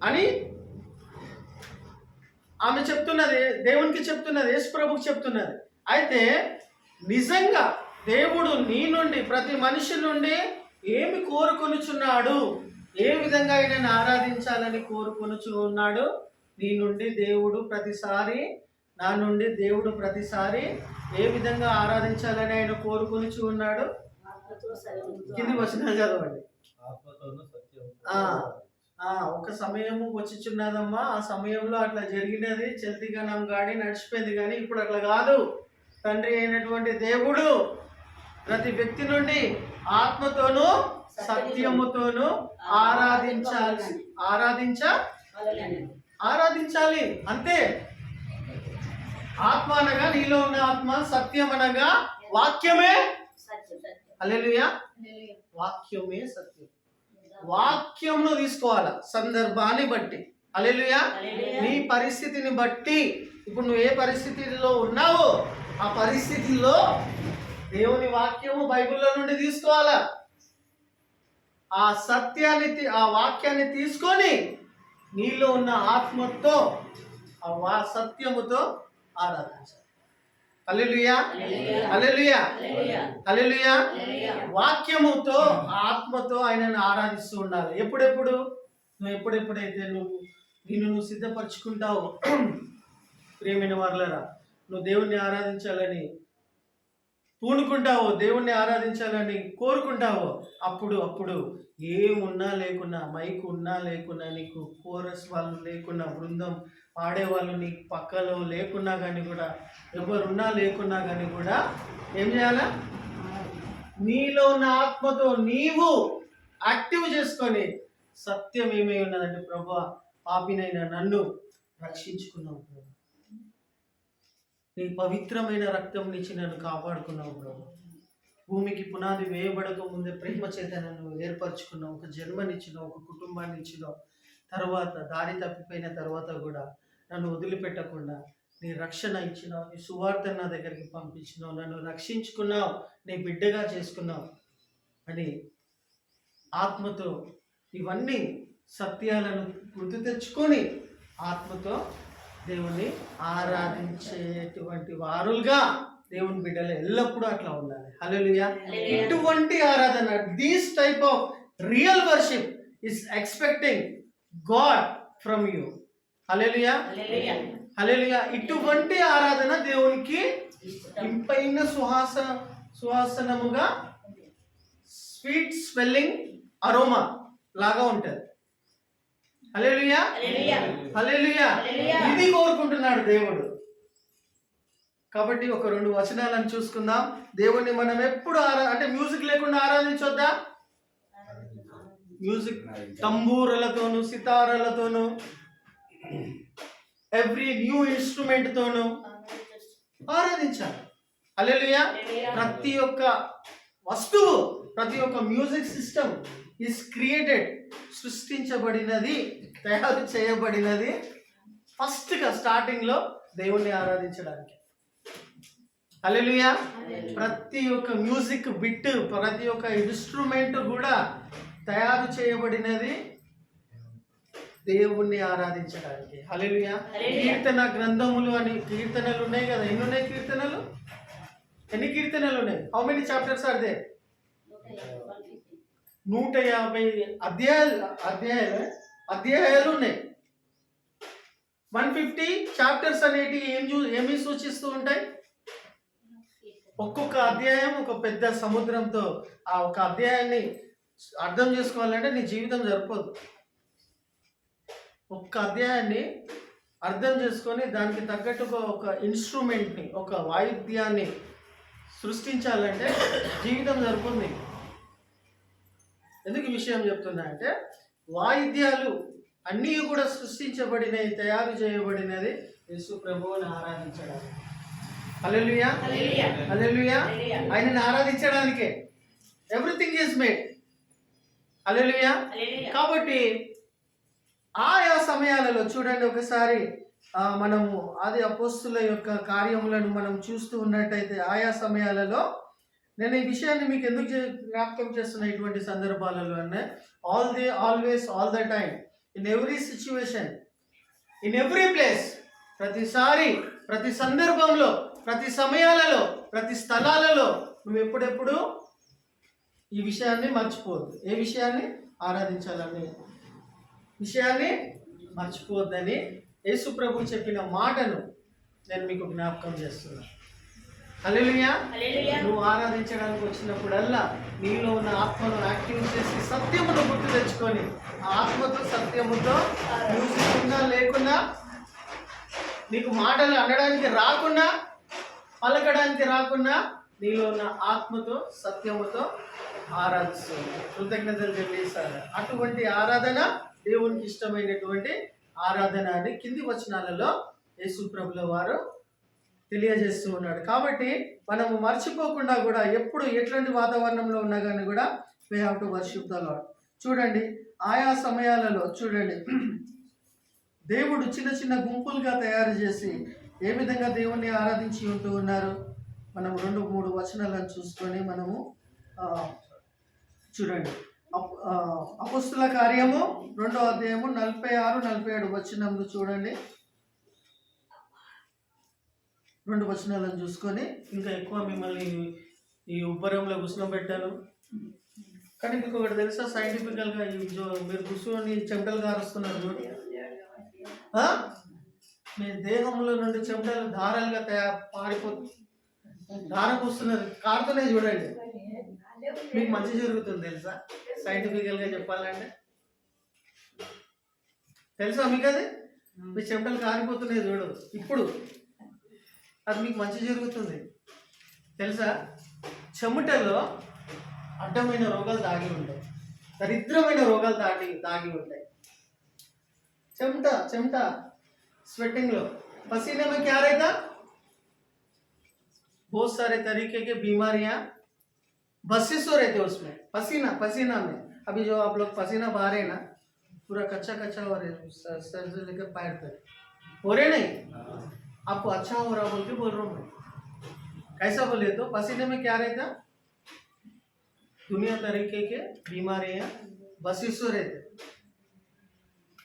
అని ఆమె చెప్తున్నది, దేవునికి చెప్తున్నది, యేసు ప్రభుకి చెప్తున్నది. అయితే నిజంగా దేవుడు నీ నుండి, ప్రతి మనిషి నుండి ఏమి కోరుకొనుచున్నాడు, ఏ విధంగా ఆయనను ఆరాధించాలని కోరుకొనుచు ఉన్నాడు? నీ నుండి దేవుడు ప్రతిసారి, నా నుండి దేవుడు ప్రతిసారి ఏ విధంగా ఆరాధించాలని ఆయన కోరుకొనుచు ఉన్నాడు? కింది వచనాలు చదవండి. ఒక సమయము వచ్చిచున్నదమ్మా, ఆ సమయంలో అట్లా జరిగినది, చల్తిగానం గాడి నడిచిపోయింది. కానీ ఇప్పుడు అట్లా కాదు. తండ్రి అయినటువంటి దేవుడు ప్రతి వ్యక్తి నుండి ఆత్మతోనూ సత్యముతోనూ ఆరాధించాలి అంతే. ఆత్మ అనగా నీలో ఉన్న ఆత్మ, సత్యం అనగా వాక్యమే. హల్లెలూయా. వాక్యమే సత్యం. వాక్యంను తీసుకోవాలా సందర్భాన్ని బట్టి. హల్లెలూయా. నీ పరిస్థితిని బట్టి, ఇప్పుడు నువ్వు ఏ పరిస్థితిలో ఉన్నావో ఆ పరిస్థితిలో దేవుని వాక్యము బైబిల్లో నుండి తీసుకోవాలా. ఆ సత్యాన్ని, ఆ వాక్యాన్ని తీసుకొని నీలో ఉన్న ఆత్మతో, ఆ సత్యముతో ఆరాధించాలి. హల్లెలూయా. హల్లెలూయా. హల్లెలూయా. వాక్యముతో, ఆత్మతో ఆయనను ఆరాధిస్తూ ఉండాలి. నువ్వు ఎప్పుడెప్పుడైతే నిన్ను సిద్ధపరచుకుంటావో ప్రియమైన వారలారా, నువ్వు దేవుణ్ణి ఆరాధించాలని పూనుకుంటావో, దేవుణ్ణి ఆరాధించాలని కోరుకుంటావో, అప్పుడు ఏమున్నా లేకున్నా, మైక్ ఉన్నా లేకున్నా, నీకు కోరస్ వాళ్ళు లేకున్నా, బృందం పాడేవాళ్ళు నీ పక్కలో లేకున్నా కానీ కూడా, ఎవరున్నా లేకున్నా కానీ కూడా ఏం చేయాలా? నీలో ఉన్న ఆత్మతో నీవు యాక్టివ్ చేసుకొని, సత్యం ఏమై ఉన్నదంటే, ప్రభువా పాపినైనా నన్ను రక్షించుకున్నావు ప్రభు, నీ పవిత్రమైన రక్తం నుంచి నన్ను కాపాడుకున్నావు ప్రభు, భూమికి పునాది వేయబడక ముందే ప్రేమ చేత నన్ను ఏర్పరచుకున్నావు, ఒక జన్మనిచ్చినావు, ఒక కుటుంబాన్ని ఇచ్చినావు, తర్వాత దారి తప్పిపోయిన తర్వాత కూడా నన్ను వదిలిపెట్టకుండా నీ రక్షణ ఇచ్చినావు, నీ సువార్తను నా దగ్గరికి పంపించినావు, నన్ను రక్షించుకున్నావు, నీ బిడ్డగా చేసుకున్నావు అని ఆత్మతో ఇవన్నీ సత్యాలను గుర్తు తెచ్చుకొని ఆత్మతో దేవుణ్ణి ఆరాధించేటువంటి వారులుగా దేవుని బిడ్డలు ఎల్లప్పుడూ అట్లా ఉండాలి. హల్లెలూయా. ఇటువంటి ఆరాధన, this type of real worship is expecting God from you. Hallelujah. Hallelujah. ఇటువంటి ఆరాధన దేవునికి ఇంపైన సువాసనముగా, స్వీట్ స్మెల్లింగ్ అరోమా లాగా ఉంటుంది. హల్లెలూయా. హల్లెలూయా. ఇది కోరుకుంటున్నాడు దేవుడు. కాబట్టి ఒక 2 వచనాలను చూసుకుందాం. దేవుణ్ణి మనం ఎప్పుడు అంటే మ్యూజిక్ లేకుండా ఆరాధించొద్దా? మ్యూజిక్, తంబూరలతోను, సితారాలతోను, ఎవ్రీ న్యూ ఇన్స్ట్రుమెంట్ తోను ఆరాధించాలి. హల్లెలూయా. ప్రతి ఒక్క వస్తువు, ప్రతి ఒక్క మ్యూజిక్ సిస్టమ్ ఈస్ క్రియేటెడ్, సృష్టించబడినది, తయారు చేయబడినది ఫస్ట్గా స్టార్టింగ్లో దేవుణ్ణి ఆరాధించడానికి. హల్లెలూయా. ప్రతి ఒక్క మ్యూజిక్ బిట్, ప్రతి ఒక్క ఇన్స్ట్రుమెంట్ కూడా తయారు చేయబడినది దేవుణ్ణి ఆరాధించడానికి. హల్లెలూయా. కీర్తన గ్రంథములు అని కీర్తనలు ఉన్నాయి కదా. ఎన్ని ఉన్నాయి కీర్తనలు? ఎన్ని కీర్తనలు ఉన్నాయి? How many chapters are there? 150 అధ్యాయాలు ఉన్నాయి. 150 చాప్టర్స్ అనేటి ఏమి సూచిస్తూ ఉంటాయి? ఒక్కొక్క అధ్యాయం ఒక పెద్ద సముద్రంతో. ఆ ఒక అధ్యాయాన్ని అర్థం చేసుకోవాలంటే నీ జీవితం సరిపోదు. ఒక్క అధ్యాయాన్ని అర్థం చేసుకొని దానికి తగ్గట్టుగా ఒక ఇన్స్ట్రుమెంట్ని, ఒక వాయిద్యాన్ని సృష్టించాలంటే జీవితం సరిపోతుంది. ఎందుకు ఈ విషయం చెప్తున్నా అంటే, వాయిద్యాలు అన్నీ కూడా సృష్టించబడినవి, తయారు చేయబడినది యేసు ప్రభువుని ఆరాధించడానికి. హల్లెలూయా. హల్లెలూయా. ఆయనని ఆరాధించడానికే ఎవ్రీథింగ్ ఈజ్ మేడ్. హల్లెలూయా. కాబట్టి ఆయా సమయాలలో చూడండి, ఒకసారి మనము ఆది అపోస్తుల యొక్క కార్యములను మనం చూస్తూ ఉన్నట్టయితే, ఆయా సమయాలలో నేను ఈ విషయాన్ని మీకు ఎందుకు జ్ఞాపకం చేస్తున్న ఇటువంటి సందర్భాలలో అంటే, always all the time in every situation, in every place. ప్రతిసారి, ప్రతి సందర్భంలో, ప్రతి సమయాలలో, ప్రతి స్థలాలలో నువ్వు ఎప్పుడెప్పుడు ఈ విషయాన్ని మర్చిపోవద్దు. ఏ విషయాన్ని? ఆరాధించాలనే విషయాన్ని మర్చిపోవద్దని యేసు ప్రభు చెప్పిన మాటను నేను మీకు జ్ఞాపకం చేస్తున్నాను. హల్లెలూయా. నువ్వు ఆరాధించడానికి వచ్చినప్పుడల్లా నీలో ఉన్న ఆత్మను యాక్టివ్ చేసి సత్యమును గుర్తు తెచ్చుకొని, ఆ ఆత్మతో సత్యముతో మ్యూజిక్ ఉన్నా లేకున్నా, నీకు మాటలు అనడానికి రాకున్నా, పలకడానికి రాకున్నా, నీలో ఉన్న ఆత్మతో సత్యముతో ఆరాధిస్తుంది. కృతజ్ఞతలు చెల్లిస్తారు. అటువంటి ఆరాధన దేవునికి ఇష్టమైనటువంటి ఆరాధన అని కింది వచనాలలో యేసు ప్రభుల వారు తెలియజేస్తూ ఉన్నాడు. కాబట్టి మనము మర్చిపోకుండా కూడా ఎప్పుడు ఎట్లాంటి వాతావరణంలో ఉన్నా కానీ కూడా we have to worship the lord. చూడండి, ఆయా సమయాలలో చూడండి, దేవుడు చిన్న చిన్న గుంపులుగా తయారు చేసి ఏ విధంగా దేవుణ్ణి ఆరాధించి ఉంటూ ఉన్నారు. మనం 2-3 వచనాలను చూసుకొని మనము చూడండి. అపొస్తలుల కార్యము 2వ అధ్యాయము 46-47 వచనంలో చూడండి. 2 వచనాలను చూసుకొని, ఇంకా ఎక్కువ మిమ్మల్ని ఈ ఉబ్బరంలో కూర్చోబెట్టాను. కానీ మీకు ఒకటి తెలుసా, సైంటిఫికల్గా మీరు కూర్చొని చెమటలు కారుస్తున్నారు చూడండి. మీ దేహంలో నుండి చెమటలు ధారాలుగా పారిపోతుంది, దారం వస్తున్నది, కారుతున్నాయి చూడండి. మీకు మంచి జరుగుతుంది తెలుసా? సైంటిఫికల్గా చెప్పాలంటే తెలుసా మీకు? అది మీ చెమటలు కారిపోతున్నాయి చూడు, ఇప్పుడు అది మీకు మంచి జరుగుతుంది తెలుసా? చెమటలో అడ్డమైన రోగాలు దాగి ఉంటాయి, దరిద్రమైన రోగాలు దాగి ఉంటాయి. చెమట स्वेटिंग लो, पसीने में क्या रहता? बहुत सारे तरीके के बीमारियां बसिस हो रहते उसमें, पसीना में। अभी जो आप लोग पसीना बहा रहे ना, पूरा कच्चा हो रहे, सर से लेकर पैर तक हो रहे नहीं, आपको अच्छा हो रहा बोल के बोल रहा हूँ मैं। कैसा बोले तो पसीने में क्या रहता? दुनिया तरीके के बीमारियां बसिस हो रहते।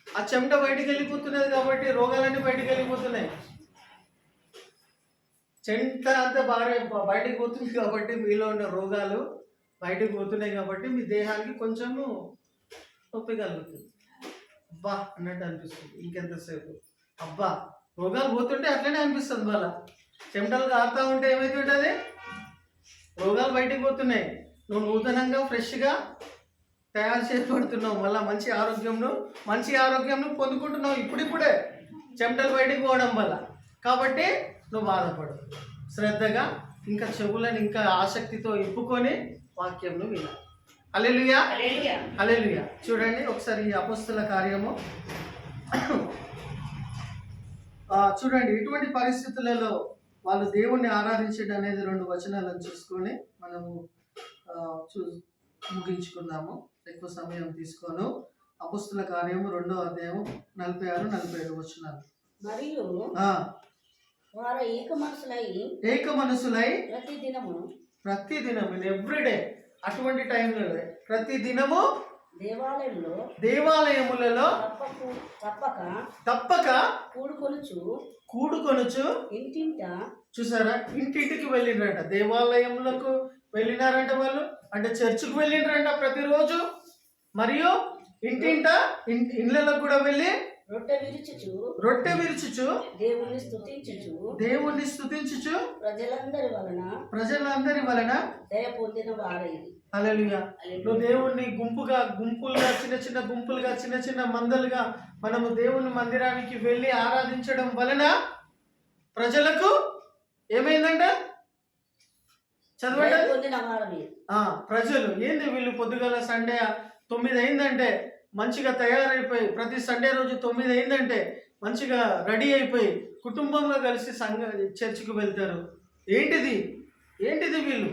ఆ చెమట బయటికి వెళ్ళిపోతున్నది కాబట్టి రోగాలన్నీ బయటికి వెళ్ళిపోతున్నాయి. చెమట అంతా బాగా బయటికి పోతుంది కాబట్టి మీలో ఉన్న రోగాలు బయటికి పోతున్నాయి కాబట్టి మీ దేహానికి కొంచెము నొప్పి కలుగుతుంది. అబ్బా అన్నట్టు అనిపిస్తుంది. ఇంకెంతసేపు అబ్బా రోగాలు పోతుంటే అట్లనే అనిపిస్తుంది. మళ్ళా చెమటలు కారుతూ ఉంటే ఏమైతుంటుంది? రోగాలు బయటికి పోతున్నాయి. నువ్వు నూతనంగా ఫ్రెష్గా తయారు చేయబడుతున్నావు. మళ్ళీ మంచి ఆరోగ్యంను పొందుకుంటున్నావు ఇప్పుడిప్పుడే చెమటలు బయటికి పోవడం వల్ల. కాబట్టి నువ్వు బాధపడు, శ్రద్ధగా ఇంకా చెవులను ఇంకా ఆసక్తితో ఇప్పుకొని వాక్యంను వినాలి. హల్లెలూయా, హల్లెలూయా. చూడండి ఒకసారి ఈ అపొస్తలుల కార్యము చూడండి. ఇటువంటి పరిస్థితులలో వాళ్ళు దేవుణ్ణి ఆరాధించడం అనేది 2 వచనాలను చూసుకొని మనము ముగించుకుందాము. ఎక్కువ సమయం తీసుకోను. అపొస్తలుల కార్యము 2వ అధ్యాయము 46-47 వచనాలు. మరియు వారు ఏక మనసులై ప్రతిదినము ఎవ్రీడే, అటువంటి టైంలో ప్రతిదినము దేవాలయములలో తప్పక కూడుకొనుచు చూసారా, ఇంటింటికి వెళ్ళిండ్రంట. దేవాలయములకు వెళ్ళినారంట వాళ్ళు, అంటే చర్చికి వెళ్ళిండ్రంట ప్రతిరోజు. మరియు ఇండ్లకు కూడా వెళ్ళి రొట్టె విరుచుచు దేవుణ్ణి స్తుతించుచు ప్రజలందరి వలన దయ పొందిన వారై. హల్లెలూయా. నువ్వు దేవుణ్ణి గుంపులుగా చిన్న గుంపులుగా చిన్న మందలుగా మనము దేవుని మందిరానికి వెళ్ళి ఆరాధించడం వలన ప్రజలకు ఏమైందంట? చదవండి. ప్రజలు ఏంది వీళ్ళు పొద్దుగల సండే 9 అయిందంటే మంచిగా తయారైపోయి, ప్రతి సండే రోజు 9 అయిందంటే మంచిగా రెడీ అయిపోయి కుటుంబంలో కలిసి చర్చికి వెళ్తారు. ఏంటిది వీళ్ళు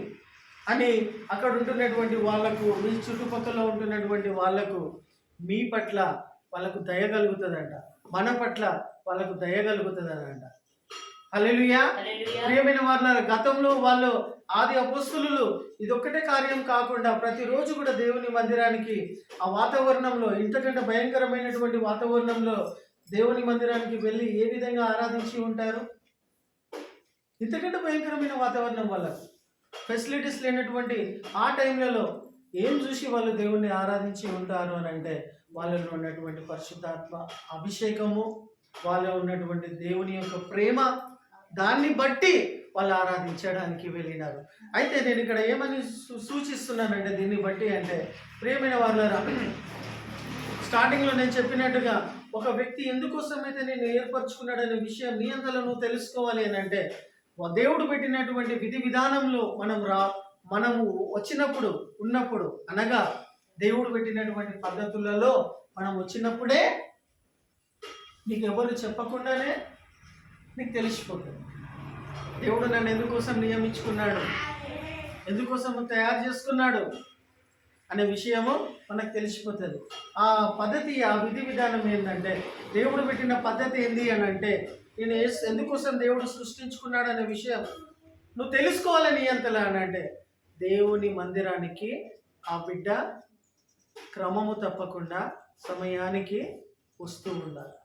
అని అక్కడ ఉంటున్నటువంటి వాళ్లకు, మీ చుట్టుపక్కల ఉంటున్నటువంటి వాళ్లకు మీ పట్ల వాళ్ళకు దయ కలుగుతుందంట, మన పట్ల వాళ్ళకు దయ కలుగుతుందంట. హల్లెలూయా. హల్లెలూయా. ప్రియమైన వారులారా, గతంలో వాళ్ళు ఆది అపొస్తలులు ఇదొక్కటే కార్యం కాకుండా ప్రతిరోజు కూడా దేవుని మందిరానికి ఆ వాతావరణంలో ఇంతకంటే భయంకరమైనటువంటి వాతావరణంలో దేవుని మందిరానికి వెళ్ళి ఏ విధంగా ఆరాధించి ఉంటారు? ఇంతకంటే భయంకరమైన వాతావరణం వల్ల ఫెసిలిటీస్ లేనటువంటి ఆ టైంలలో ఏం చూసి వాళ్ళు దేవుణ్ణి ఆరాధించి ఉంటారు అని అంటే వాళ్ళలో ఉన్నటువంటి పరిశుద్ధాత్మ అభిషేకము, వాళ్ళలో ఉన్నటువంటి దేవుని యొక్క ప్రేమ, దాన్ని బట్టి వాళ్ళు ఆరాధించడానికి వెళ్ళినారు. అయితే నేను ఇక్కడ ఏమని సూచిస్తున్నానంటే దీన్ని బట్టి అంటే, ప్రియమైన వాళ్ళారా, స్టార్టింగ్లో నేను చెప్పినట్టుగా ఒక వ్యక్తి ఎందుకోసమైతే నేను ఏర్పరచుకున్నాడనే విషయం నీ అంతలో నువ్వు తెలుసుకోవాలి అని అంటే, దేవుడు పెట్టినటువంటి విధి విధానంలో మనము వచ్చినప్పుడు ఉన్నప్పుడు అనగా దేవుడు పెట్టినటువంటి పద్ధతులలో మనం వచ్చినప్పుడే నీకు ఎవరు చెప్పకుండానే నీకు తెలిసిపోతుంది దేవుడు నన్ను ఎందుకోసం నియమించుకున్నాడు, ఎందుకోసం తయారు చేసుకున్నాడు అనే విషయము మనకు తెలిసిపోతుంది. ఆ పద్ధతి, ఆ విధి విధానం ఏంటంటే, దేవుడు పెట్టిన పద్ధతి ఏంది అని అంటే, నేను ఎందుకోసం దేవుడు సృష్టించుకున్నాడు అనే విషయం నువ్వు తెలుసుకోవాలని ఎంతలా అని అంటే, దేవుని మందిరానికి ఆ బిడ్డ క్రమము తప్పకుండా సమయానికి వస్తూ ఉండాలి,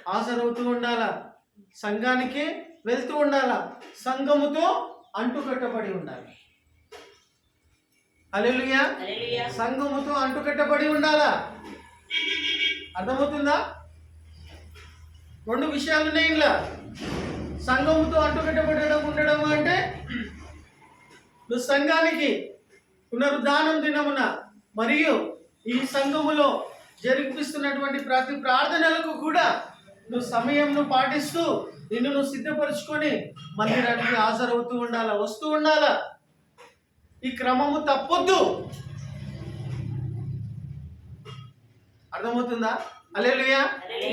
హాజరవుతూ ఉండాలా, సంఘానికి వెళ్తూ ఉండాలా, సంఘముతో అంటుకట్టబడి ఉండాలి. హల్లెలూయా. సంఘముతో అంటుకట్టబడి ఉండాలా. అర్థమవుతుందా? రెండు విషయాలు ఉన్నాయి ఇలా. సంఘముతో అంటుకట్టబడడం ఉండడం అంటే, నువ్వు సంఘానికి పునరుద్ధానం దినమున మరియు ఈ సంఘములో జరిపిస్తున్నటువంటి ప్రతి ప్రార్థనలకు కూడా నువ్వు సమయంను పాటిస్తూ నిన్ను నువ్వు సిద్ధపరచుకొని మందిరానికి హాజరవుతూ ఉండాలా, వస్తూ ఉండాలా. ఈ క్రమము తప్పొద్దు. అర్థమవుతుందా? హల్లెలూయా.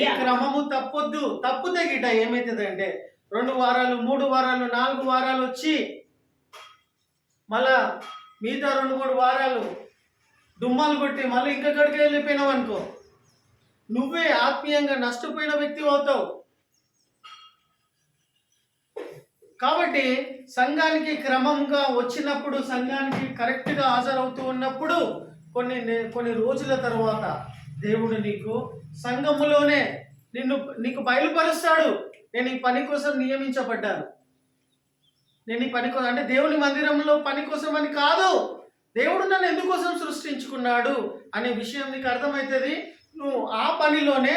ఈ క్రమము తప్పొద్దు. తప్పుతే గిట్ట ఏమవుతుందంటే 2 వారాలు 3 వారాలు 4 వారాలు వచ్చి మళ్ళా మిగతా 2-3 వారాలు దుమ్మాలు కొట్టి మళ్ళీ ఇంకొకడికి వెళ్ళిపోయినావు అనుకో, నువ్వే ఆత్మీయంగా నష్టపోయిన వ్యక్తి అవుతావు. కాబట్టి సంఘానికి క్రమంగా వచ్చినప్పుడు, సంఘానికి కరెక్ట్గా హాజరవుతూ ఉన్నప్పుడు కొన్ని రోజుల తర్వాత దేవుడు నీకు సంఘములోనే నీకు బయలుపరుస్తాడు. నేను ఈ పని కోసం నియమించబడ్డాను, నేను ఈ పని కోసం అంటే దేవుని మందిరంలో పని కోసం అని కాదు, దేవుడు నన్ను ఎందుకోసం సృష్టించుకున్నాడు అనే విషయం నీకు అర్థమవుతుంది. నువ్వు ఆ పనిలోనే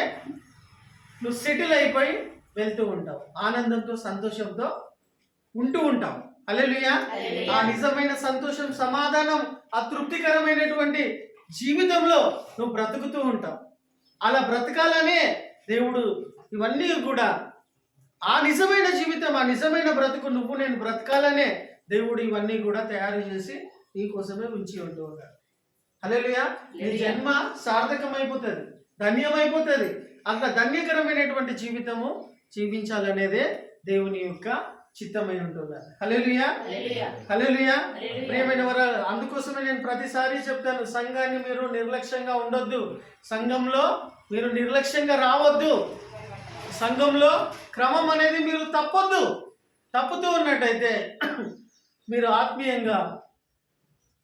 నువ్వు సెటిల్ అయిపోయి వెళ్తూ ఉంటావు, ఆనందంతో సంతోషంతో ఉంటూ ఉంటావు. హల్లెలూయా. ఆ నిజమైన సంతోషం, సమాధానం, ఆ తృప్తికరమైనటువంటి జీవితంలో నువ్వు బ్రతుకుతూ ఉంటావు. అలా బ్రతకాలనే దేవుడు ఇవన్నీ కూడా, ఆ నిజమైన జీవితం, ఆ నిజమైన బ్రతుకు నువ్వు నేను బ్రతకాలనే దేవుడు ఇవన్నీ కూడా తయారు చేసి నీ కోసమే ఉంచి ఉంటూ ఉంటాడు. హల్లెలూయా. నీ జన్మ సార్థకమైపోతుంది, ధన్యమైపోతుంది. అట్లా ధన్యకరమైనటువంటి జీవితము జీవించాలనేదే దేవుని యొక్క చిత్తమై ఉంటుంది. హల్లెలూయా. హల్లెలూయా. ప్రియమైన వారు, అందుకోసమే నేను ప్రతిసారి చెప్తాను, సంఘాన్ని మీరు నిర్లక్ష్యంగా ఉండొద్దు, సంఘంలో మీరు నిర్లక్ష్యంగా రావద్దు, సంఘంలో క్రమం అనేది మీరు తప్పుతూ ఉన్నట్టయితే మీరు ఆత్మీయంగా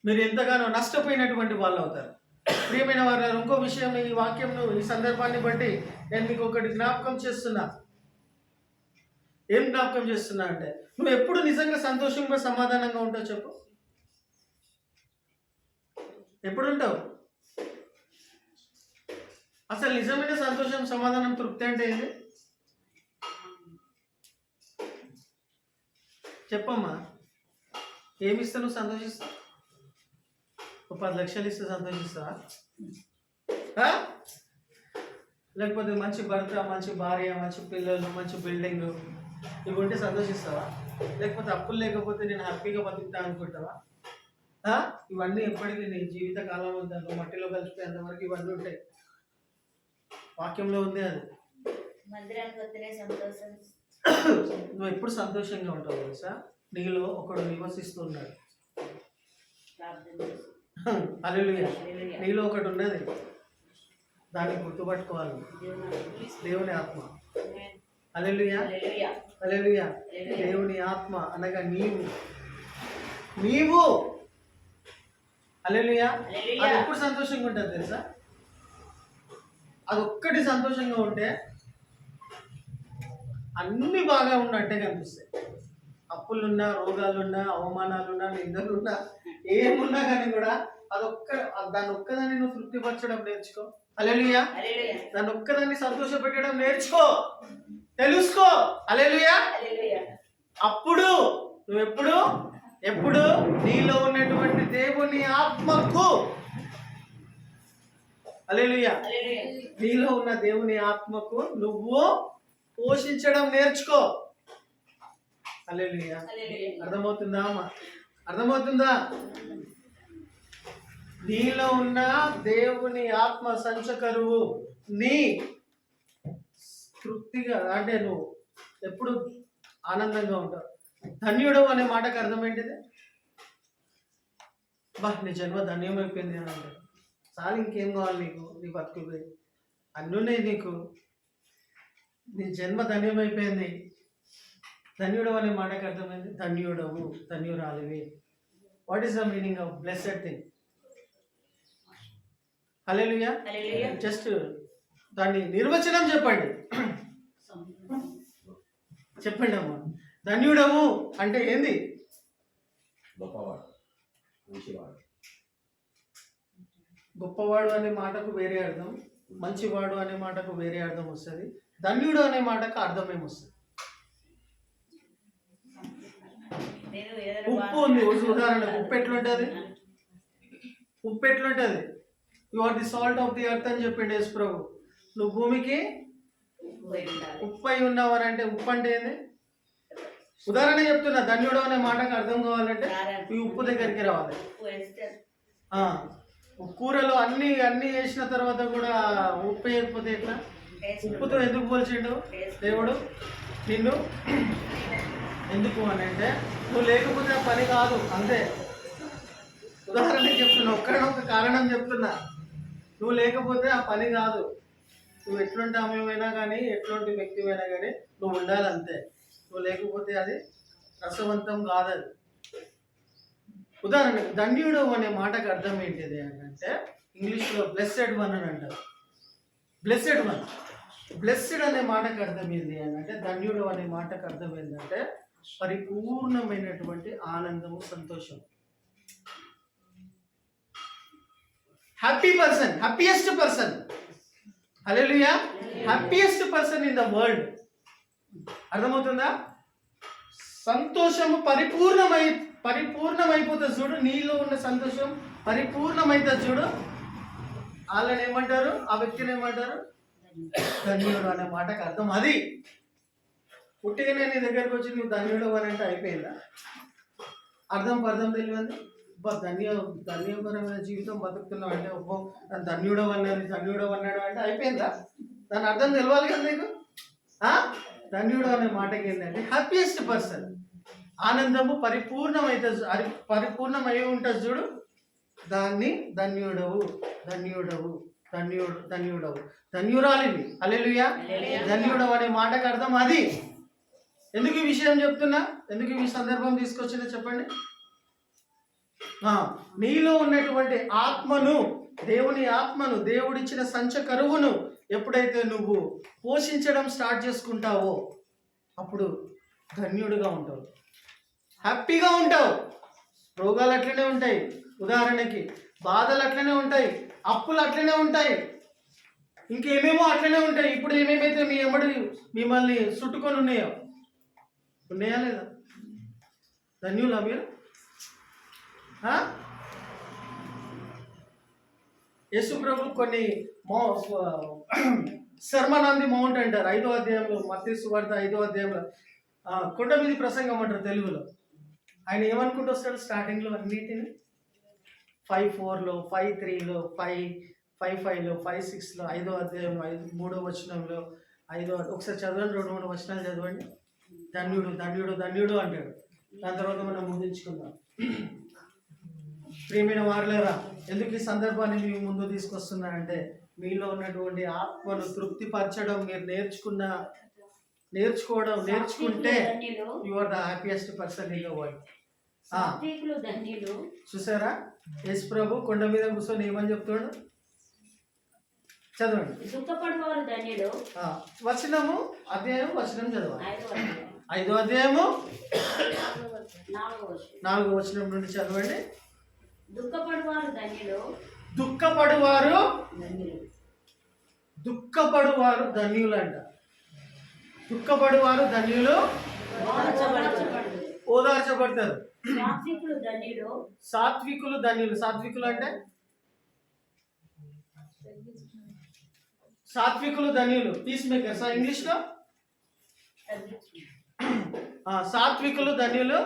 మీరు ఎంతగానో నష్టపోయినటువంటి వాళ్ళు అవుతారు. ప్రియమైన వారు, ఇంకో విషయం, ఈ వాక్యంను, ఈ సందర్భాన్ని బట్టి నేను మీకు ఒకటి జ్ఞాపకం చేస్తున్నా. ఏం జ్ఞాపకం చేస్తున్నా అంటే, నువ్వు ఎప్పుడు నిజంగా సంతోషంగా సమాధానంగా ఉంటావు చెప్పు? ఎప్పుడు ఉంటావు? అసలు నిజమైన సంతోషం, సమాధానం, తృప్తి అంటే ఏంటి చెప్పమ్మా? ఏమిస్తా నువ్వు సంతోషిస్తావు? 10 లక్షలు ఇస్తే సంతోషిస్తావా? లేకపోతే మంచి భర్త, మంచి భార్య, మంచి పిల్లలు, మంచి బిల్డింగ్ ఇవి ఉంటే సంతోషిస్తావా? లేకపోతే అప్పులు లేకపోతే నేను హ్యాపీగా బతుకుతా అనుకుంటావా? ఇవన్నీ ఎప్పటికీ నీ జీవిత కాలం ఉందా? మట్టిలో కలిసిపోయేంతవరకు ఇవన్నీ ఉంటాయి. వాక్యంలో ఉంది అది. నువ్వు ఎప్పుడు సంతోషంగా ఉంటావు తెలుసా? నీలో ఒకడు నివసిస్తున్నాడు. హల్లెలూయా. నీలో ఒకటి ఉన్నది, దాన్ని గుర్తుపట్టుకోవాలి, దేవుని ఆత్మ. హల్లెలూయా, హల్లెలూయా. హల్లెలూయా. దేవుని ఆత్మ అనగా నీవు హల్లెలూయా. హల్లెలూయా. అది ఎప్పుడు సంతోషంగా ఉంటుంది తెలుసా? అది ఒక్కటి సంతోషంగా ఉంటే అన్ని బాగా ఉన్నట్టే కనిపిస్తాయి. అప్పులున్నా, రోగాలున్నా, అవమానాలున్నా, నిందలున్నా, ఏమున్నా కానీ కూడా దాన్ని ఒక్కదాన్ని నువ్వు తృప్తిపరచడం నేర్చుకో. హల్లెలూయా. హల్లెలూయా. దాన్ని ఒక్కదాన్ని సంతోష పెట్టడం నేర్చుకో, తెలుసుకో. హల్లెలూయా. హల్లెలూయా. అప్పుడు ఎప్పుడు నీలో ఉన్నటువంటి దేవుని ఆత్మకు హల్లెలూయా, హల్లెలూయా. నీలో ఉన్న దేవుని ఆత్మకు నువ్వు పోషించడం నేర్చుకో. హల్లెలూయా. హల్లెలూయా. అర్థమవుతుందా అమ్మా? అర్థమవుతుందా? నీలో ఉన్న దేవుని ఆత్మ సంచకరువు నీ తృప్తిగా అంటే నువ్వు ఎప్పుడు ఆనందంగా ఉంటావు. ధన్యుడు అనే మాటకు అర్థం ఏంటిది? నీ జన్మ ధన్యమైపోయింది అని అంటే చాలు, ఇంకేం కావాలి నీకు? నీ బతుకుపోయి అన్నున్నాయి నీకు, నీ జన్మ ధన్యమైపోయింది. ధన్యుడు అనే మాటకు అర్థమైంది ధన్యుడవు, ధన్యురాలివి. What is the meaning of blessed thing? Hallelujah. Hallelujah. Just దాన్ని నిర్వచనం చెప్పండి, చెప్పండి అమ్మా. ధన్యుడవు అంటే ఏంది? గొప్పవాడు, మంచివాడు. గొప్పవాడు అనే మాటకు వేరే అర్థం, మంచివాడు అనే మాటకు వేరే అర్థం వస్తుంది. ధన్యుడు అనే మాటకు అర్థం ఏమొస్తుంది? ఉప్పు ఉంది, ఉదాహరణకు ఉప్పు ఎట్లుంటుంది? ఉప్పు ఎట్లుంటుంది? You are the salt of the earth అని చెప్పిండు యేసు ప్రభు. నువ్వు భూమికి ఉప్పు అయి ఉన్నావు అని అంటే ఉప్పు అంటే ఏంది? ఉదాహరణ చెప్తున్నా. ధన్యుడు అనే మాటకు అర్థం కావాలంటే ఈ ఉప్పు దగ్గరికి రావాలి. కూరలో అన్ని వేసిన తర్వాత కూడా ఉప్పు వేయకపోతే ఎట్లా? ఉప్పుతో ఎందుకు పోల్చిండు దేవుడు నిన్ను? ఎందుకు అని అంటే నువ్వు లేకపోతే ఆ పని కాదు, అంతే. ఉదాహరణకి చెప్తున్నా, ఒక్క కారణం చెప్తున్నా. నువ్వు లేకపోతే ఆ పని కాదు. నువ్వు ఎట్లాంటి ఆమెమైనా కానీ, ఎట్లాంటి వ్యక్తిమైనా కానీ నువ్వు ఉండాలి, అంతే. నువ్వు లేకపోతే అది రసవంతం కాదది. ఉదాహరణకు ధన్యుడు అనే మాటకు అర్థం ఏంటిది అని అంటే ఇంగ్లీష్లో బ్లెస్సెడ్ వన్ అని అంటారు. Blessed one. బ్లెస్సెడ్ అనే మాటకు అర్థం ఏంటి అని అంటే, ధన్యుడు అనే మాటకు అర్థం ఏంటంటే పరిపూర్ణమైనటువంటి ఆనందము, సంతోషం. Happy person, happiest person. Hallelujah. Happiest person in the world. అర్థమవుతుందా? సంతోషము పరిపూర్ణమైపోతుంది చూడు. నీలో ఉన్న సంతోషం పరిపూర్ణమైతుంది చూడు. వాళ్ళని ఏమంటారు? ఆ వ్యక్తిని ఏమంటారు? ధన్యుడు అనే మాటకు అర్థం అది. పుట్టిగానే నీ దగ్గరకు వచ్చి నువ్వు ధన్యుడు అని అంటే అయిపోయిందా? అర్థం తెలియదు. ధన్యపరమైన జీవితం బతుకుతున్నావు అంటే ఒప్పో ధన్యుడు అన్నాడు అంటే అయిపోయిందా? దాని అర్థం తెలియాలి కదా నీకు. ధన్యుడు అనే మాటకి ఏంటంటే హ్యాపీయెస్ట్ పర్సన్. ఆనందము పరిపూర్ణమై ఉంటుంది చూడు, దాన్ని ధన్యుడవు, ధన్యురాలివి. హల్లెలూయా. ధన్యుడవు అనే మాటకు అర్థం అది. ఎందుకు ఈ విషయం చెప్తున్నా, ఎందుకు ఈ సందర్భం తీసుకొచ్చిందో చెప్పండి. నీలో ఉన్నటువంటి ఆత్మను, దేవుని ఆత్మను, దేవుడిచ్చిన సంచ కరువును ఎప్పుడైతే నువ్వు పోషించడం స్టార్ట్ చేసుకుంటావో అప్పుడు ధన్యుడిగా ఉంటావు, హ్యాపీగా ఉంటావు. రోగాలు అట్లనే ఉంటాయి, ఉదాహరణకి బాధలు అట్లనే ఉంటాయి, అప్పులు అట్లనే ఉంటాయి, ఇంకేమేమో అట్లనే ఉంటాయి. ఇప్పుడు ఏమేమైతే మీ ఎమ్మడి మిమ్మల్ని చుట్టుకొని ఉన్నాయా లేదా? ధన్యులా మీరు? యేసు ప్రభు కొన్ని సర్మన్ ఆన్ ది మౌంట్ అంటారు 5వ అధ్యాయంలో, మత్తయి సువార్త 5వ అధ్యాయంలో కొండ మీద ప్రసంగం అంటారు తెలుగులో. ఆయన ఏమనుకుంటూ వస్తాడు స్టార్టింగ్లో? అన్నిటిని 5:4లో, 5:3లో, 5:5లో, 5:6లో, 5వ అధ్యాయంలో 3వ వచనంలో, ఒకసారి చదవండి, 2-3 వచనాలు చదవండి. ధన్యుడు అంటాడు. దాని తర్వాత మనం ముగించుకుందాం. ప్రియమైన వారలారా, ఎందుకు ఈ సందర్భాన్ని మీ ముందు తీసుకొస్తున్నానంటే మీలో ఉన్నటువంటి ఆత్మను తృప్తిపరచడం మీరు నేర్చుకున్న నేర్చుకుంటే ధన్యులు, you are the happiest person in the world. సాత్వికులు ధన్యులు. చూసారా, యేసు ప్రభు కొండ మీద కూర్చొని ఏమని చెప్తాడు? చదవండి. దుఃఖపడువారు ధన్యులు. వచనం చదవాలి. 5వ అధ్యాయము 4వ వచనం నుండి చదవండి. దుఃఖపడువారు ధన్యులు, దుఃఖపడువారు ధన్యులు అంట. దుఃఖపడువారు ధన్యులు, ఓదార్చబడతారు. సాత్వికులు ధన్యులు. సాత్వికులు అంటే సాత్వికులు ధన్యులు, పీస్ మేకర్స్ ఇంగ్లీష్ లో. సాత్వికులు ధన్యులు,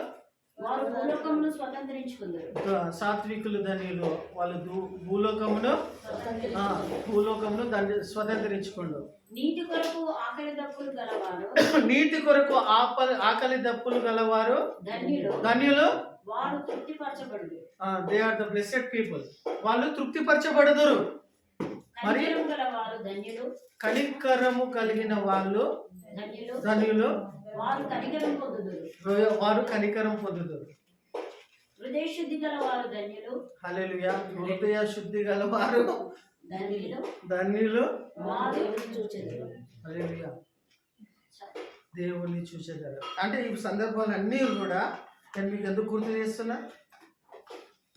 వారు భూలోకమును స్వతంత్రించుకుందరు. సాత్వికులు ధన్యులు, వాళ్ళు భూలోకమును స్వతంత్రించుకుండు. నీతి కొరకు ఆకలి దప్పులు గలవారు, నీతి కొరకు ఆకలి దప్పులు గలవారు ధన్యులు, వారు తృప్తిపరచబడు. They are the blessed people, వాళ్ళు తృప్తిపరచబడదురు. మరి కనికరము కలిగిన వాళ్ళు ధన్యులు, వారు కనికరం పొందుతారు. హృదయ శుద్ధి గల వారు ధన్యులు. హల్లెలూయా. హృదయ శుద్ధి గల వారు ధన్యులు, హల్లెలూయా. దేవుణ్ణి చూసేదారు. అంటే ఈ సందర్భాలన్నీ కూడా నేను మీకు ఎందుకు గుర్తు చేస్తున్నా?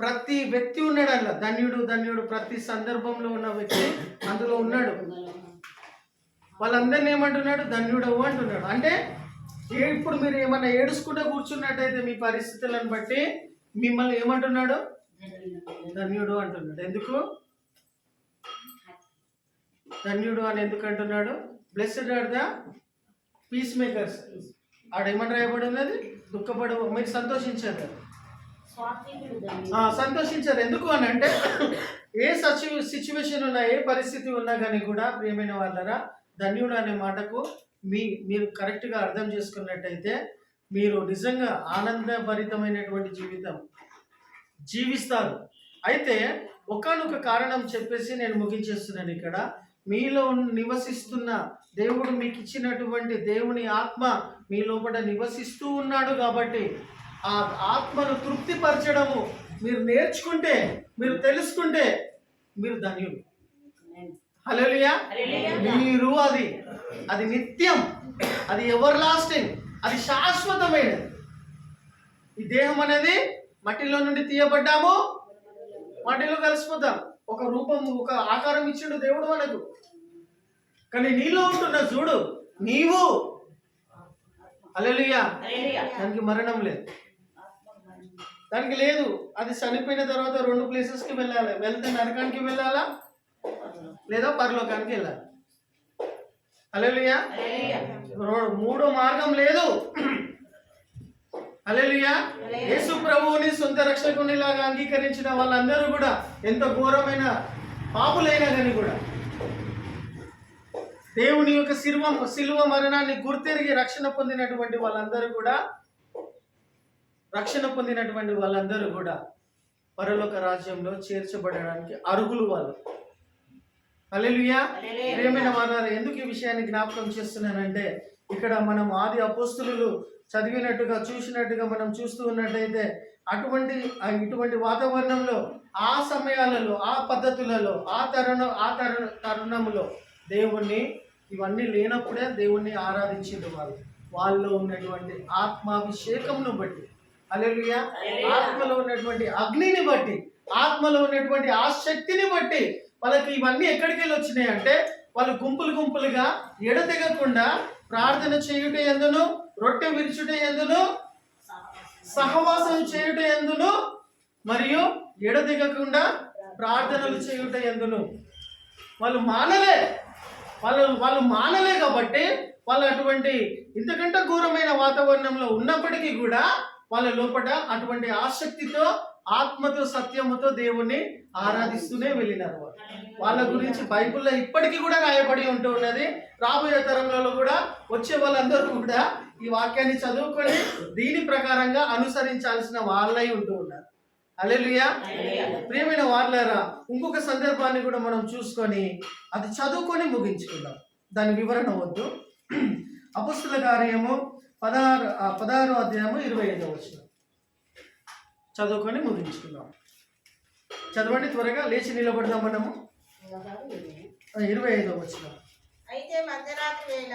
ప్రతి వ్యక్తి ఉన్నాడు అలా, ధన్యుడు ప్రతి సందర్భంలో ఉన్న వ్యక్తి అందులో ఉన్నాడు. వాళ్ళందరినీ ఏమంటున్నాడు? ధన్యుడవు అంటున్నాడు. అంటే ఇప్పుడు మీరు ఏమన్నా ఏడుచుకుంటూ కూర్చున్నట్టయితే మీ పరిస్థితులను బట్టి మిమ్మల్ని ఏమంటున్నాడు? ధన్యుడు అంటున్నాడు. ఎందుకు ధన్యుడు అని ఎందుకు అంటున్నాడు? Blessed are the peacemakers. ఆడేమని రాయబడి ఉన్నది? మీరు సంతోషించారు. ఎందుకు అని అంటే ఏ సిచ్యువేషన్ ఉన్నా, ఏ పరిస్థితి ఉన్నా కానీ కూడా ప్రియమైన వాళ్ళరా, ధన్యుడు అనే మాటకు మీరు కరెక్ట్గా అర్థం చేసుకున్నట్టయితే మీరు నిజంగా ఆనందభరితమైనటువంటి జీవితం జీవిస్తారు. అయితే ఒకానొక కారణం చెప్పేసి నేను ముగించేస్తున్నాను. ఇక్కడ మీలో నివసిస్తున్న దేవుడు, మీకు ఇచ్చినటువంటి దేవుని ఆత్మ మీ లోపల నివసిస్తూ ఉన్నాడు. కాబట్టి ఆ ఆత్మను తృప్తిపరచడము మీరు నేర్చుకుంటే, మీరు తెలుసుకుంటే మీరు ధన్యులు. హల్లెలూయా. మీరు అది నిత్యం, అది ఎవర్ లాస్టింగ్, అది శాశ్వతమైనది. ఈ దేహం అనేది మట్టిలో నుండి తీయబడ్డాము, మట్టిలో కలిసిపోతాం. ఒక రూపం, ఒక ఆకారం ఇచ్చిండు దేవుడు మనకు. కానీ నీలో ఉంటున్న చూడు, నీవు, హల్లెలూయా, దానికి మరణం లేదు, దానికి లేదు. అది చనిపోయిన తర్వాత 2 ప్లేసెస్కి వెళ్ళాలి. వెళ్తే నరకానికి వెళ్ళాలా లేదా పరలోకానికి వెళ్ళాలి. హల్లెలూయా. 3వ మార్గం లేదు. హల్లెలూయా. యేసు ప్రభువుని సొంత రక్షకునిలాగా అంగీకరించిన వాళ్ళందరూ కూడా ఎంత ఘోరమైన పాపులైనా కానీ కూడా దేవుని యొక్క శిలువ మరణాన్ని గుర్తెరిగి రక్షణ పొందినటువంటి వాళ్ళందరూ కూడా పరలోక రాజ్యంలో చేర్చబడడానికి అర్హులు వాళ్ళు. హల్లెలూయా. ప్రియమైన వారు, ఎందుకు ఈ విషయాన్ని జ్ఞాపకం చేస్తున్నానంటే, ఇక్కడ మనం ఆది అపోస్తులు చదివినట్టుగా చూసినట్టుగా మనం చూస్తూ ఉన్నట్టయితే ఇటువంటి వాతావరణంలో, ఆ సమయాలలో, ఆ పద్ధతులలో, ఆ తరుణంలో దేవుణ్ణి, ఇవన్నీ లేనప్పుడే దేవుణ్ణి ఆరాధించేది వాళ్ళలో ఉన్నటువంటి ఆత్మాభిషేకంను బట్టి, హల్లెలూయా, ఆత్మలో ఉన్నటువంటి అగ్నిని బట్టి, ఆత్మలో ఉన్నటువంటి ఆ శక్తిని బట్టి వాళ్ళకి ఇవన్నీ ఎక్కడికి వెళ్ళి వచ్చినాయి అంటే, వాళ్ళు గుంపులుగా ఎడతెగకుండా ప్రార్థన చేయుట ఎందును, రొట్టె విరుచుట ఎందును, సహవాసం చేయుట ఎందును, మరియు ఎడతెగకుండా ప్రార్థనలు చేయుట ఎందును వాళ్ళు మానలే కాబట్టి వాళ్ళు అటువంటి ఇంతకంటే ఘోరమైన వాతావరణంలో ఉన్నప్పటికీ కూడా వాళ్ళ లోపల అటువంటి ఆసక్తితో, ఆత్మతో, సత్యముతో దేవుణ్ణి ఆరాధిస్తూనే వెళ్ళినారు. వాళ్ళ గురించి బైబిల్లో ఇప్పటికీ కూడా రాయబడి ఉంటూ ఉన్నది. రాబోయే తరంలో కూడా వచ్చే వాళ్ళందరూ కూడా ఈ వాక్యాన్ని చదువుకొని దీని ప్రకారంగా అనుసరించాల్సిన వాళ్ళై ఉంటూ ఉన్నారు. హల్లెలూయా. ప్రియమైన వాళ్ళారా, ఇంకొక సందర్భాన్ని కూడా మనం చూసుకొని అది చదువుకొని ముగించుకుందాం, దాని వివరణ వద్దు. అపొస్తలుల కార్యము 16వ అధ్యాయము 25వ వచనం చదువుకొని ముగించుకుందాం. చదవండి త్వరగా, లేచి నిలబడదాం మనము. 25వ వచనం. అయితే మధ్యరాత్రి వేళ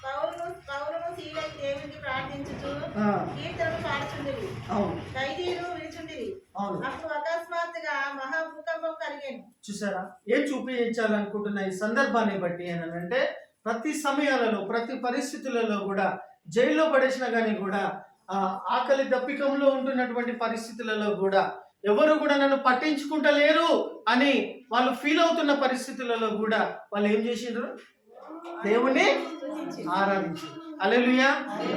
పౌలును సీలై దేవునికి ప్రార్థించుచు కీర్తనలు పాడుచుండిరి. ఖైదీలు విలుచుండిరి. అప్పుడు అకస్మాత్తుగా మహాభూకంపం కలిగేను. చూసారా, ఏం చూపించాలనుకుంటున్న ఈ సందర్భాన్ని బట్టి అంటే ప్రతి సమయాలలో ప్రతి పరిస్థితులలో కూడా జైల్లో పడేసినా కానీ కూడా ఆకలి దప్పికంలో ఉంటున్నటువంటి పరిస్థితులలో కూడా ఎవరు కూడా నన్ను పట్టించుకుంటలేరు అని వాళ్ళు ఫీల్ అవుతున్న పరిస్థితులలో కూడా వాళ్ళు ఏం చేసిండ్రు? దేవుని ఆరాధించారు. హల్లెలూయా.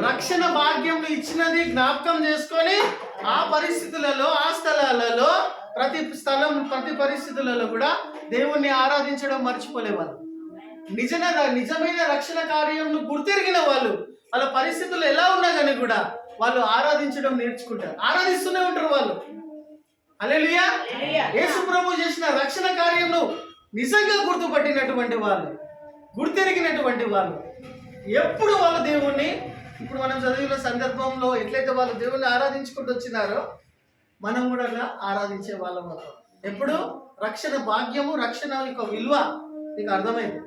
రక్షణ భాగ్యం ఇచ్చినది జ్ఞాపకం చేసుకొని ఆ పరిస్థితులలో ఆ స్థలాలలో ప్రతి పరిస్థితులలో కూడా దేవుణ్ణి ఆరాధించడం మర్చిపోలేవాళ్ళు. నిజమైన రక్షణ కార్యంను గుర్తిరిగిన వాళ్ళు వాళ్ళ పరిస్థితులు ఎలా ఉన్నా కానీ కూడా వాళ్ళు ఆరాధించడం నేర్చుకుంటారు, ఆరాధిస్తూనే ఉంటారు వాళ్ళు. హల్లెలూయా. యేసు ప్రభు చేసిన రక్షణ కార్యంను నిజంగా గుర్తుపట్టినటువంటి వాళ్ళు, గుర్తెరిగినటువంటి వాళ్ళు ఎప్పుడు వాళ్ళ దేవుణ్ణి, ఇప్పుడు మనం చదివిన సందర్భంలో ఎట్లయితే వాళ్ళు దేవుణ్ణి ఆరాధించుకుంటూ వచ్చినారో మనం కూడా అలా ఆరాధించే వాళ్ళం అవుతాం. ఎప్పుడు రక్షణ భాగ్యము, రక్షణ యొక్క విలువ నీకు అర్థమైంది.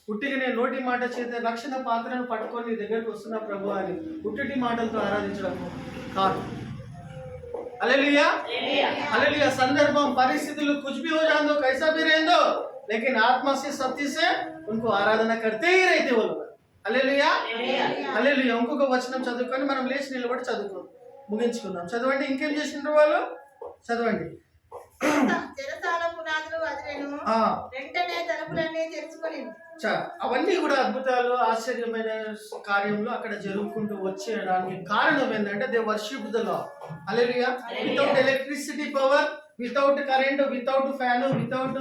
పుట్టిగా నేను నోటి మాట చేత రక్షణ పాత్రను పట్టుకొని నీ దగ్గరకు వస్తున్న ప్రభు అని పుట్టిటి మాటలతో ఆరాధించడం కాదు. హల్లెలూయా. హల్లెలూయా. संदर्भम परिस्थितियों कुछ भी हो जाए दो, कैसा भी रहने दो, लेकिन आत्मा से सत्य से उनको आराधना करते ही रहते वो लोग. హల్లెలూయా. హల్లెలూయా. ఇంకొక వచనం చదువుకొని మనం లేచి నిలబడి ముగించుకుందాం. చదవండి. ఇంకేం చేసిండ్రు వాళ్ళు? చదవండి. చెరసాల పునాదులు అదిరెను, వెంటనే తలుపులన్నీ తెరుచుకొనెను. అవన్నీ కూడా అద్భుతాలు, ఆశ్చర్యమైన కార్యములు అక్కడ జరుగుకుంటూ వచ్చేయడానికి కారణం ఏంటంటే they worship the Lord. Hallelujah. Without electricity power, without current, without fan, without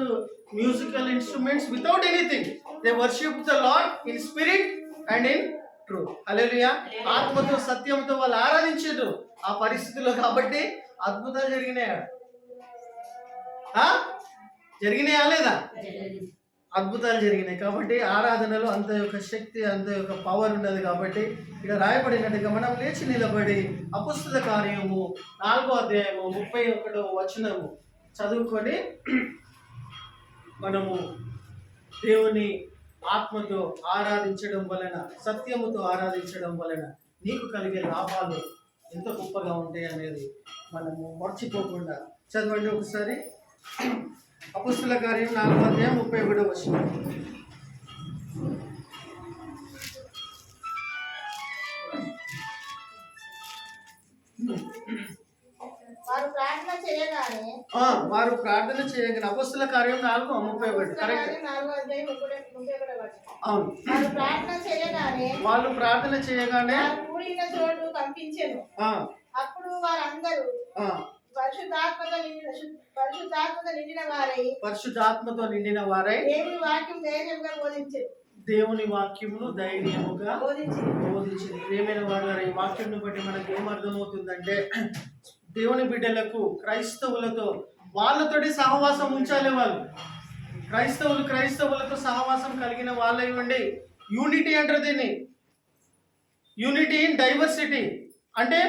musical instruments, without anything they worship the Lord in spirit and in truth. Hallelujah. ఆత్మతో సత్యంతో వాళ్ళు ఆరాధించారు ఆ పరిస్థితుల్లో. కాబట్టి అద్భుతాలు జరిగినాయా? జరిగినాయా లేదా? అద్భుతాలు జరిగినాయి. కాబట్టి ఆరాధనలో అంత యొక్క శక్తి, అంత యొక్క పవర్ ఉన్నది. కాబట్టి ఇక్కడ రాయబడినట్టుగా మనం లేచి నిలబడి అపొస్తలుల కార్యము 4వ అధ్యాయము 31వ వచనము చదువుకొని మనము దేవుని ఆత్మతో ఆరాధించడం వలన, సత్యముతో ఆరాధించడం వలన నీకు కలిగే లాభాలు ఎంత గొప్పగా ఉంటాయి అనేది మనము మర్చిపోకుండా చదవండి ఒకసారి. అపొస్తలుల కార్యం 4వ అధ్యాయం 31వ వచనం. వారు ప్రార్థన చేయగానే అపొస్తలుల కార్యం 4:31 కరెక్ట్. అవును. వాళ్ళు ప్రార్థన చేయగానే కూడిన చోటు కంపించెను. అప్పుడు వారందరూ పరిశుద్ధాత్మతో నిండిన వారై దేవుని వాక్యం ధైర్యంగా బోధించారు. దేవుని వాక్యమును ధైర్యముగా బోధించింది. ప్రియమైన వారు, ఈ వాక్యం బట్టి మనకు ఏమర్థమవుతుందంటే దేవుని బిడ్డలకు, క్రైస్తవులతో వాళ్ళతోటి సహవాసం ఉంచాలి. వాళ్ళు క్రైస్తవులతో సహవాసం కలిగిన వాళ్ళై ఉండి యూనిటీ అంటారు దీన్ని. యూనిటీ ఇన్ డైవర్సిటీ అంటే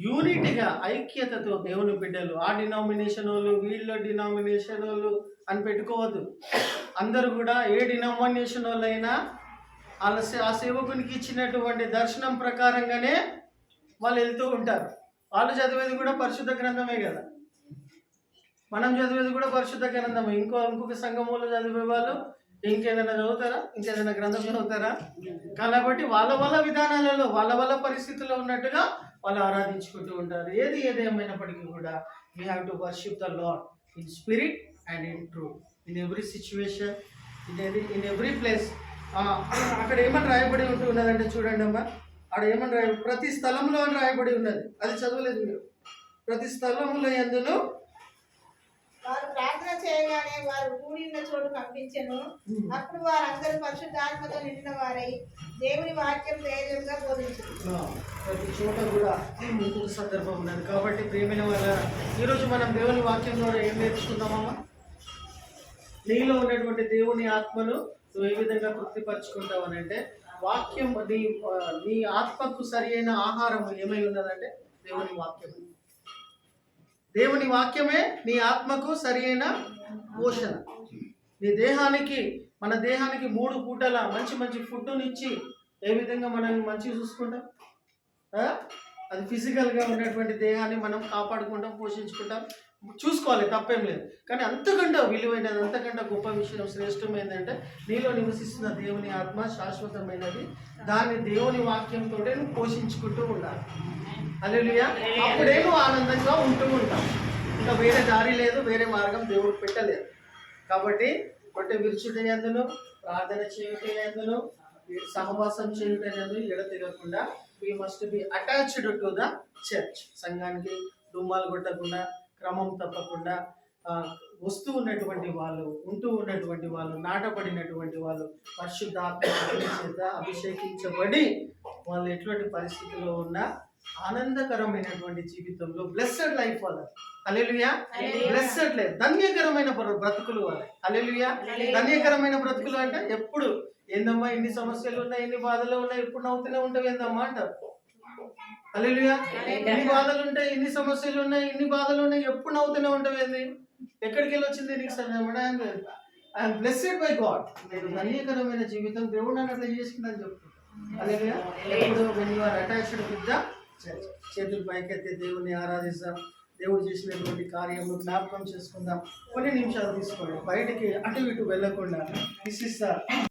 యూనిటీగా, ఐక్యతతో దేవుని బిడ్డలు, ఆ డినామినేషన్ వాళ్ళు, వీళ్ళ డినామినేషన్ వాళ్ళు అని పెట్టుకోవద్దు. అందరూ కూడా ఏ డినామినేషన్ వాళ్ళైనా ఆ సేవకునికి ఇచ్చినటువంటి దర్శనం ప్రకారంగానే వాళ్ళు వెళ్తూ ఉంటారు. వాళ్ళు చదివేది కూడా పరిశుద్ధ గ్రంథమే కదా, మనం చదివేది కూడా పరిశుద్ధ గ్రంథమే. ఇంకొక సంఘంలో చదివే వాళ్ళు ఇంకేదైనా చదువుతారా? ఇంకేదైనా గ్రంథం చదువుతారా? కాబట్టి వాళ్ళ విధానాలలో, వాళ్ళ పరిస్థితుల్లో ఉన్నట్టుగా వాళ్ళు ఆరాధించుకుంటూ ఉంటారు. ఏది ఏమైనప్పటికీ కూడా we have to worship the Lord in spirit and in truth, in every situation, in every place. అక్కడ ఏమని రాయబడి ఉంటున్నదంటే చూడండి అమ్మా, అక్కడ ఏమని ప్రతి స్థలంలో అని రాయబడి ఉన్నది. అది చదవలేదు మీరు? ప్రతి స్థలంలో ఎందులో వారు ప్రార్థన చేయగానే వారు కూడిన చోటు కంపించెను. అప్పుడు వారందరూ పరిశుద్ధాత్మతో నిండిన వారై దేవుని వాక్యం ధైర్యంగా బోధించారు. ప్రతి చోట కూడా ఇంకొక సందర్భం ఉన్నది. కాబట్టి ప్రియమైన వాళ్ళ, ఈరోజు మనం దేవుని వాక్యం ద్వారా ఏం నేర్చుకుందామమ్మా? నీలో ఉన్నటువంటి దేవుని ఆత్మను నువ్వు ఏ విధంగా తృప్తిపరచుకుంటావు అని అంటే వాక్యం నీ ఆత్మకు సరి అయిన ఆహారం ఏమై ఉన్నదంటే దేవుని వాక్యం. దేవుని వాక్యమే నీ ఆత్మకు సరి అయిన పోషణ. నీ దేహానికి, మన దేహానికి 3 పూటల మంచి మంచి ఫుడ్ని ఇచ్చి ఏ విధంగా మనల్ని మంచిగా చూసుకుంటాం. అది ఫిజికల్గా ఉన్నటువంటి దేహాన్ని మనం కాపాడుకుంటాం, పోషించుకుంటాం, చూసుకోవాలి, తప్పేం లేదు. కానీ అంతకంటే విలువైనది, అంతకంటే గొప్ప విషయం, శ్రేష్టమైనదంటే నీలో నివసిస్తున్న దేవుని ఆత్మ శాశ్వతమైనది. దాన్ని దేవుని వాక్యంతో నువ్వు పోషించుకుంటూ ఉండాలి. హల్లెలూయా. అప్పుడే నువ్వు ఆనందంగా ఉంటూ ఉంటావు. ఇంకా వేరే దారి లేదు, వేరే మార్గం దేవుడు పెట్టలేదు. కాబట్టి కొట్టే విరుచుటయందును, ప్రార్థన చేయుటయందును, సహవాసం చేయుటయందును ఎడతెగకుండా we must be attached to the church. సంఘానికి డుమ్మాలు కొట్టకుండా, క్రమం తప్పకుండా వస్తూ ఉన్నటువంటి వాళ్ళు, ఉంటూ ఉన్నటువంటి వాళ్ళు, నాటబడినటువంటి వాళ్ళు, పరిశుద్ధాత్మ చేత అభిషేకించబడి వాళ్ళు ఎటువంటి పరిస్థితిలో ఉన్నా ఆనందకరమైనటువంటి జీవితంలో బ్లెస్సెడ్ లైఫ్ వాళ్ళ. హల్లెలూయా. బ్లెస్సెడ్ లైఫ్, ధన్యకరమైన బ్రతుకులు వాళ్ళ. హల్లెలూయా. ధన్యకరమైన బ్రతుకులు అంటే ఎప్పుడు ఏందమ్మా ఇన్ని సమస్యలు ఉన్నాయి, ఇన్ని బాధలు ఉన్నాయి, ఎప్పుడు నవ్వుతూనే ఉంటావు ఏందమ్మా అంటారు. హల్లెలూయా. ఇన్ని బాధలు ఉంటాయి, ఇన్ని సమస్యలు ఉన్నాయి, ఇన్ని బాధలు ఉన్నాయి, ఎప్పుడు నవ్వుతూనే ఉంటావు ఏంది, ఎక్కడికి వెళ్ళి వచ్చింది నీకు సరే. I'm blessed by God. నేను ధన్యకరమైన జీవితం దేవుడు నన్ను అట్లా చేసుకుందని చెప్తాను. హల్లెలూయా. ఎప్పుడు when you are attached with the church. చేతులు పైకెత్తి దేవుణ్ణి ఆరాధిస్తాం, దేవుడు చేసినటువంటి కార్యము జ్ఞాపకం చేసుకుందాం. కొన్ని నిమిషాలు తీసుకోండి, బయటికి అటు ఇటు వెళ్ళకుండా. This is the